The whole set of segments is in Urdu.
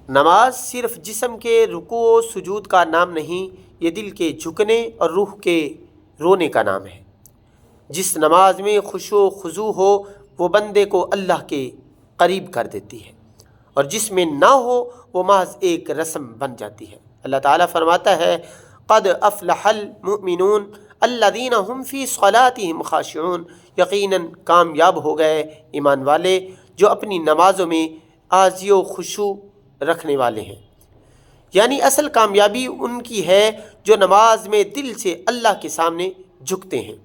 نماز صرف جسم کے رکوع و سجود کا نام نہیں، یہ دل کے جھکنے اور روح کے رونے کا نام ہے۔ جس نماز میں خشوع و خضوع ہو وہ بندے کو اللہ کے قریب کر دیتی ہے، اور جس میں نہ ہو وہ محض ایک رسم بن جاتی ہے۔ اللہ تعالیٰ فرماتا ہے قد افلح المؤمنون الذین هم فی صلاتهم خاشعون، یقیناً کامیاب ہو گئے ایمان والے جو اپنی نمازوں میں عاجزی و خشوع رکھنے والے ہیں۔ یعنی اصل کامیابی ان کی ہے جو نماز میں دل سے اللہ کے سامنے جھکتے ہیں۔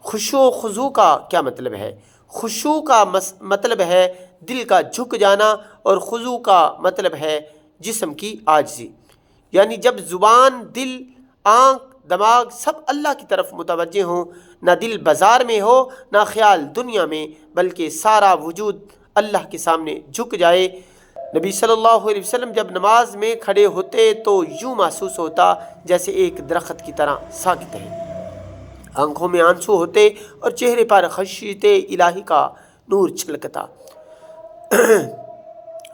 خشوع و خضوع کا کیا مطلب ہے؟ خشوع کا مطلب ہے دل کا جھک جانا، اور خضوع کا مطلب ہے جسم کی عاجزی۔ یعنی جب زبان، دل، آنکھ، دماغ سب اللہ کی طرف متوجہ ہوں، نہ دل بازار میں ہو نہ خیال دنیا میں، بلکہ سارا وجود اللہ کے سامنے جھک جائے۔ نبی صلی اللہ علیہ وسلم جب نماز میں کھڑے ہوتے تو یوں محسوس ہوتا جیسے ایک درخت کی طرح ساکت ہے، آنکھوں میں آنسو ہوتے اور چہرے پر خشیت الہی کا نور چھلکتا۔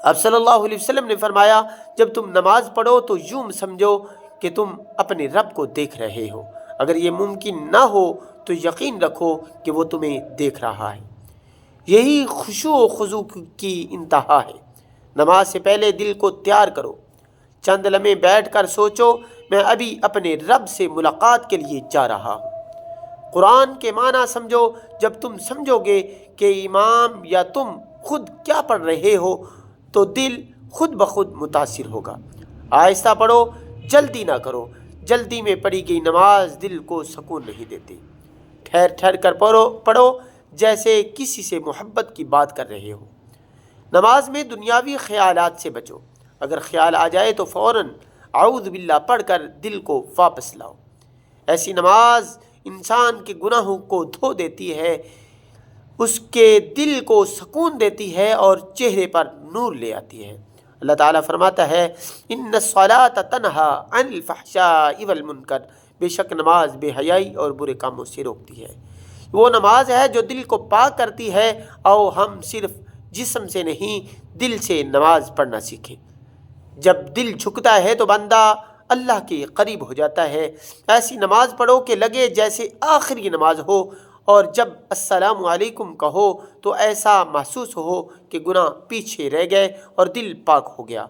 اب صلی اللہ علیہ وسلم نے فرمایا جب تم نماز پڑھو تو یوں سمجھو کہ تم اپنے رب کو دیکھ رہے ہو، اگر یہ ممکن نہ ہو تو یقین رکھو کہ وہ تمہیں دیکھ رہا ہے۔ یہی خشوع و خضوع کی انتہا ہے۔ نماز سے پہلے دل کو تیار کرو، چند لمحے بیٹھ کر سوچو میں ابھی اپنے رب سے ملاقات کے لیے جا رہا ہوں۔ قرآن کے معنی سمجھو، جب تم سمجھو گے کہ امام یا تم خود کیا پڑھ رہے ہو تو دل خود بخود متاثر ہوگا۔ آہستہ پڑھو، جلدی نہ کرو، جلدی میں پڑھی گئی نماز دل کو سکون نہیں دیتی۔ ٹھہر ٹھہر کر پڑھو جیسے کسی سے محبت کی بات کر رہے ہو۔ نماز میں دنیاوی خیالات سے بچو، اگر خیال آ جائے تو فوراً اعوذ باللہ پڑھ کر دل کو واپس لاؤ۔ ایسی نماز انسان کے گناہوں کو دھو دیتی ہے، اس کے دل کو سکون دیتی ہے اور چہرے پر نور لے آتی ہے۔ اللہ تعالیٰ فرماتا ہے ان الصلاۃ تنہی عن الفحشاء والمنکر، بے شک نماز بے حیائی اور برے کاموں سے روکتی ہے۔ وہ نماز ہے جو دل کو پاک کرتی ہے۔ آؤ ہم صرف جسم سے نہیں دل سے نماز پڑھنا سیکھیں۔ جب دل جھکتا ہے تو بندہ اللہ کے قریب ہو جاتا ہے۔ ایسی نماز پڑھو کہ لگے جیسے آخری نماز ہو، اور جب السلام علیکم کہو تو ایسا محسوس ہو کہ گناہ پیچھے رہ گئے اور دل پاک ہو گیا۔